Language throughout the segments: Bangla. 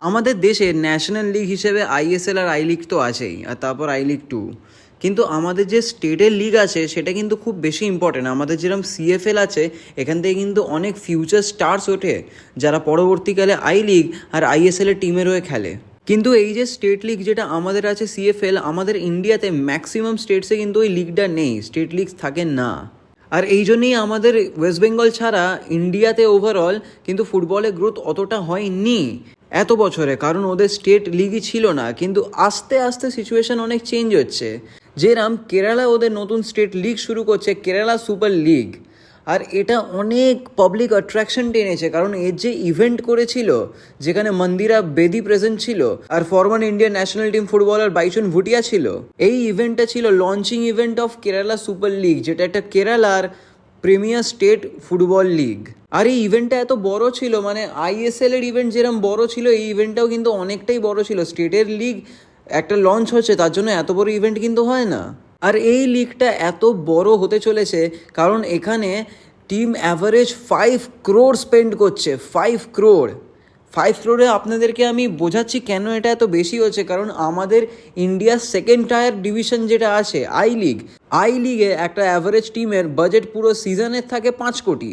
আমাদের দেশে ন্যাশনাল লিগ হিসেবে আইএসএল আর আই লিগ তো আছেই, আর তারপর আই লিগ 2। কিন্তু আমাদের যে স্টেটের লিগ আছে সেটা কিন্তু খুব বেশি ইম্পর্টেন্ট। আমাদের যেরকম সিএফএল আছে, এখান থেকে কিন্তু অনেক ফিউচার স্টার্স ওঠে যারা পরবর্তীকালে আই লিগ আর আইএসএলের টিমের হয়ে খেলে। কিন্তু এই যে স্টেট লিগ যেটা আমাদের আছে সিএফএল, আমাদের ইন্ডিয়াতে ম্যাক্সিমাম স্টেটসে কিন্তু ওই লিগটা নেই, স্টেট লিগ থাকে না। আর এই জন্যই আমাদের ওয়েস্ট বেঙ্গল ছাড়া ইন্ডিয়াতে ওভারঅল কিন্তু ফুটবলের গ্রোথ অতটা হয়নি এত বছরে, কারণ ওদের স্টেট লিগই ছিল না। কিন্তু আস্তে আস্তে সিচুয়েশন অনেক চেঞ্জ হচ্ছে। যেরকম কেরালা ওদের নতুন স্টেট লিগ শুরু করছে, কেরালা সুপার লিগ, আর এটা অনেক পাবলিক অ্যাট্রাকশন টেনেছে, কারণ এর যে ইভেন্ট করেছিল যেখানে মন্দিরা বেদি প্রেজেন্ট ছিল আর former Indian national team footballer বাইচুন ভুটিয়া ছিল। এই ইভেন্টটা ছিল launching event of Kerala super league, যেটা একটা কেরালার প্রিমিয়ার স্টেট ফুটবল লিগ। আর এই ইভেন্টটা এত বড় ছিল, মানে আইএসএল এর ইভেন্ট যেরকম বড় ছিল, এই ইভেন্টটাও কিন্তু অনেকটাই বড় ছিল। স্টেটের লিগ একটা লঞ্চ হচ্ছে, তার জন্য এত বড় ইভেন্ট কিন্তু হয় না। আর এই লিগটা এত বড় হতে চলেছে কারণ এখানে টিম অ্যাভারেজ 5 crore স্পেন্ড করছে। 5 crore আপনাদেরকে আমি বোঝাচ্ছি কেন এটা এত বেশি হচ্ছে। কারণ আমাদের ইন্ডিয়ার সেকেন্ড টায়ার ডিভিশন যেটা আছে আই লিগে একটা অ্যাভারেজ টিমের বাজেট পুরো সিজনের থাকে 5 কোটি।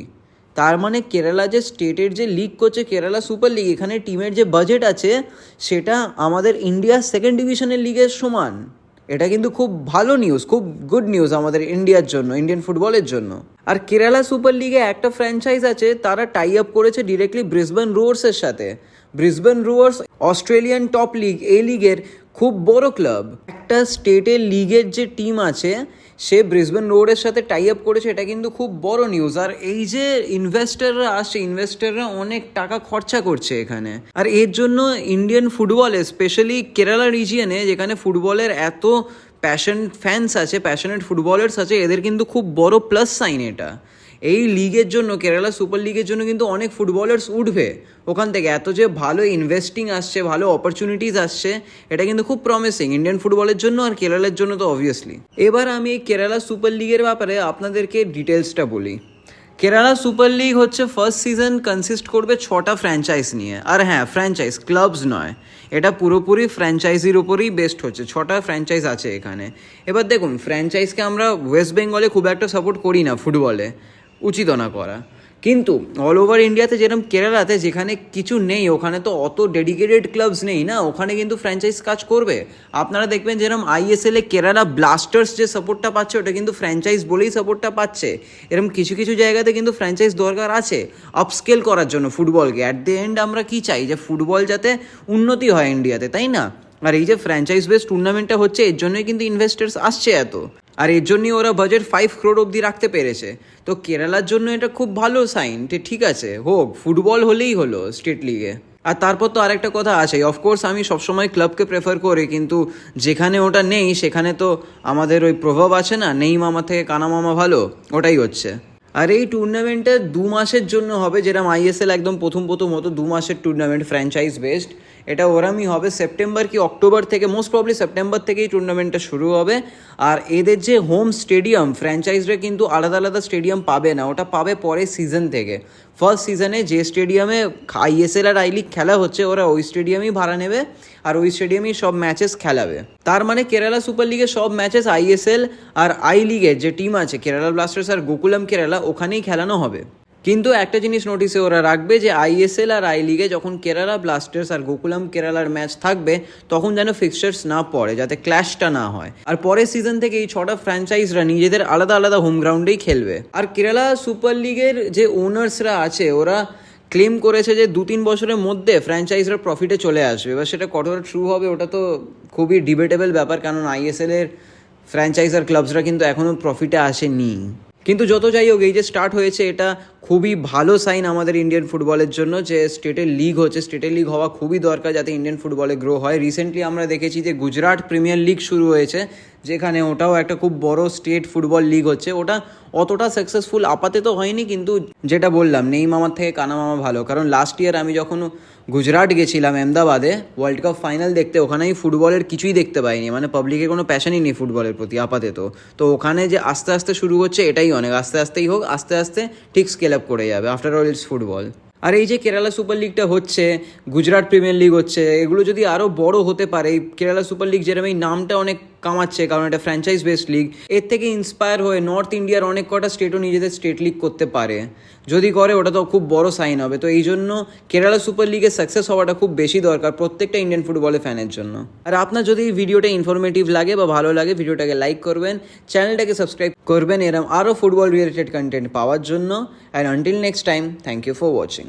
তার মানে কেরালা যে স্টেটের যে লিগ করছে কেরালা সুপার লিগ, এখানে টিমের যে বাজেট আছে সেটা আমাদের ইন্ডিয়ার সেকেন্ড ডিভিশনের লিগের সমান। এটা কিন্তু খুব ভালো নিউজ, খুব গুড নিউজ আমাদের ইন্ডিয়ার জন্য, ইন্ডিয়ান ফুটবলের জন্য। আর কেরালা সুপার লিগে একটা ফ্র্যাঞ্চাইজ আছে, তারা টাই আপ করেছে ডিরেক্টলি ব্রিসবেন রুয়ার্সের সাথে। ব্রিসবেন রুয়ার্স অস্ট্রেলিয়ান টপ লিগ, এই লিগের খুব বড় ক্লাব। একটা স্টেটের লিগের যে টিম আছে সে ব্রিসবেন রোডের সাথে টাই আপ করেছে, এটা কিন্তু খুব বড় নিউজ। আর এই যে ইনভেস্টাররা আসছে, ইনভেস্টাররা অনেক টাকা খরচা করছে এখানে। আর এর জন্য ইন্ডিয়ান ফুটবলে, স্পেশালি কেরালা রিজিয়নে যেখানে ফুটবলের এত ফ্যান্স আছে, প্যাশনেট ফুটবলার্স আছে, এদের কিন্তু খুব বড় প্লাস সাইন এটা। এই লিগের জন্য, কেরালা সুপার লিগের জন্য কিন্তু অনেক ফুটবলার্স উঠবে ওখান থেকে। এত যে ভালো ইনভেস্টিং আসছে, ভালো অপরচুনিটিস আসছে, এটা কিন্তু খুব প্রমিসিং ইন্ডিয়ান ফুটবলের জন্য আর কেরালার জন্য তো অবভিয়াসলি। এবার আমি এই কেরালা সুপার লিগের ব্যাপারে আপনাদেরকে ডিটেলসটা বলি। কেরালা সুপার লিগ হচ্ছে ফার্স্ট সিজন কনসিস্ট করবে 6টা ফ্র্যাঞ্চাইজ নিয়ে। আর হ্যাঁ, ফ্র্যাঞ্চাইজ, ক্লাবস নয়, এটা পুরোপুরি ফ্র্যাঞ্চাইজির ওপরেই বেস্ট হচ্ছে। 6টা ফ্র্যাঞ্চাইজ আছে এখানে। এবার দেখুন, ফ্র্যাঞ্চাইজকে আমরা ওয়েস্ট বেঙ্গলে খুব একটা সাপোর্ট করি না ফুটবলে, উচিত না করা। কিন্তু অল ওভার ইন্ডিয়াতে যেরকম কেরালাতে যেখানে কিছু নেই, ওখানে তো অত ডেডিকেটেড ক্লাবস নেই না, ওখানে কিন্তু ফ্র্যাঞ্চাইজ কাজ করবে। আপনারা দেখবেন যেরকম আইএসএলে কেরালা ব্লাস্টার্স যে সাপোর্টটা পাচ্ছে, ওটা কিন্তু ফ্র্যাঞ্চাইজ বলেই সাপোর্টটা পাচ্ছে। এরকম কিছু কিছু জায়গাতে কিন্তু ফ্র্যাঞ্চাইজ দরকার আছে আপস্কেল করার জন্য ফুটবলকে। অ্যাট দ্য এন্ড আমরা কি চাই, যে ফুটবল যাতে উন্নতি হয় ইন্ডিয়াতে, তাই না? আর এই যে ফ্র্যাঞ্চাইজ বেস টুর্নামেন্টটা হচ্ছে, এর জন্যই কিন্তু ইনভেস্টার্স আসছে এত, আর এর জন্যই ওরা বাজেট 5 crore অবধি রাখতে পেরেছে। তো কেরালার জন্য এটা খুব ভালো সাইন। ঠিক আছে, হোক, ফুটবল হলেই হলো স্টেট লিগে। আর তারপর তো আরেকটা কথা আছে, অফকোর্স আমি সবসময় ক্লাবকে প্রেফার করি, কিন্তু যেখানে ওটা নেই সেখানে তো আমাদের ওই প্রভাব আছে না, নেই মামা থেকে কানা মামা ভালো, ওটাই হচ্ছে। আর এই টুর্নামেন্টটা 2 মাসের জন্য হবে, যেরকম আইএসএল একদম প্রথম হতো 2 মাসের টুর্নামেন্ট ফ্র্যাঞ্চাইজ বেসড। এটা ওরমই হবে, সেপ্টেম্বর কি অক্টোবর থেকে, মোস্ট প্রবলি সেপ্টেম্বর থেকেই টুর্নামেন্টটা শুরু হবে। আর এদের যে হোম স্টেডিয়াম, ফ্র্যাঞ্চাইজরা কিন্তু আলাদা আলাদা স্টেডিয়াম পাবে না, ওটা পাবে পরের সিজন থেকে। ফার্স্ট সিজনে যে স্টেডিয়ামে আইএসএল আর আই লিগ খেলা হচ্ছে, ওরা ওই স্টেডিয়ামই ভাড়া নেবে আর ওই স্টেডিয়ামেই সব ম্যাচেস খেলাবে। তার মানে কেরালা সুপার লিগের সব ম্যাচেস আইএসএল আর আই লিগের যে টিম আছে কেরালা ব্লাস্টার্স আর গোকুলাম কেরালা, ওখানেই খেলানো হবে। কিন্তু একটা জিনিস নোটিসে ওরা রাখবে, যে আইএসএল আর আই লিগে যখন কেরালা ব্লাস্টার্স আর গোকুলাম কেরালার ম্যাচ থাকবে, তখন যেন ফিক্সচার্স না পড়ে, যাতে ক্ল্যাশটা না হয়। আর পরের সিজন থেকে এই 6টা ফ্র্যাঞ্চাইজরা নিজেদের আলাদা আলাদা হোম গ্রাউন্ডেই খেলবে। আর কেরালা সুপার লিগের যে ওনার্সরা আছে, ওরা ক্লেম করেছে যে 2-3 বছরের মধ্যে ফ্র্যাঞ্চাইজরা প্রফিটে চলে আসবে। এবার সেটা কতটা ট্রু হবে ওটা তো খুবই ডিবেটেবল ব্যাপার, কারণ আইএসএল এর ফ্র্যাঞ্চাইজ আর ক্লাবসরা কিন্তু এখনও প্রফিটে আসেনি। কিন্তু যত যাই হোক, এই যে স্টার্ট হয়েছে, এটা খুবই ভালো সাইন আমাদের ইন্ডিয়ান ফুটবলের জন্য, যে স্টেটের লিগ হচ্ছে। স্টেটের লিগ হওয়া খুবই দরকার যাতে ইন্ডিয়ান ফুটবলে গ্রো হয়। রিসেন্টলি আমরা দেখেছি যে গুজরাট প্রিমিয়ার লিগ শুরু হয়েছে, যেখানে ওটাও একটা খুব বড় স্টেট ফুটবল লিগ হচ্ছে। ওটা অতটা সাকসেসফুল আপাতত হয়নি, কিন্তু যেটা বললাম, নেই মামার থেকে কানা মামা ভালো। কারণ লাস্ট ইয়ার আমি যখন গুজরাট গেছিলাম আহমেদাবাদে ওয়ার্ল্ড কাপ ফাইনাল দেখতে, ওখানে আমি ফুটবলের কিছুই দেখতে পাইনি, মানে পাবলিকের কোনো প্যাশনই নেই ফুটবলের প্রতি আপাতত। তো ওখানে যে আস্তে আস্তে শুরু হচ্ছে, এটাই অনেক। আস্তে আস্তেই হোক, আস্তে আস্তে ঠিক স্কেল আপ করে যাবে। After all it's football. আর এই যে কেরালা সুপার লিগটা হচ্ছে, গুজরাট প্রিমিয়ার লিগ হচ্ছে, এগুলো যদি আরও বড় হতে পারে, এই কেরালা সুপার লিগ যেরকম এই নামটা অনেক কামাচ্ছে কারণ এটা ফ্র্যাঞ্চাইজ বেসড লিগ, এর থেকে ইন্সপায়ার হয়ে নর্থ ইন্ডিয়ার অনেক কটা স্টেটও নিজেদের স্টেট লিগ করতে পারে। যদি করে ওটা তো খুব বড় সাইন হবে। তো এই জন্য কেরালা সুপার লিগের সাকসেস হওয়াটা খুব বেশি দরকার প্রত্যেকটা ইন্ডিয়ান ফুটবলের ফ্যানের জন্য। আর আপনার যদি এই ভিডিওটা ইনফরমেটিভ লাগে বা ভালো লাগে, ভিডিওটাকে লাইক করবেন, চ্যানেলটাকে সাবস্ক্রাইব করবেন এরম আরও ফুটবল রিলেটেড কন্টেন্ট পাওয়ার জন্য। And until next time, thank you for watching.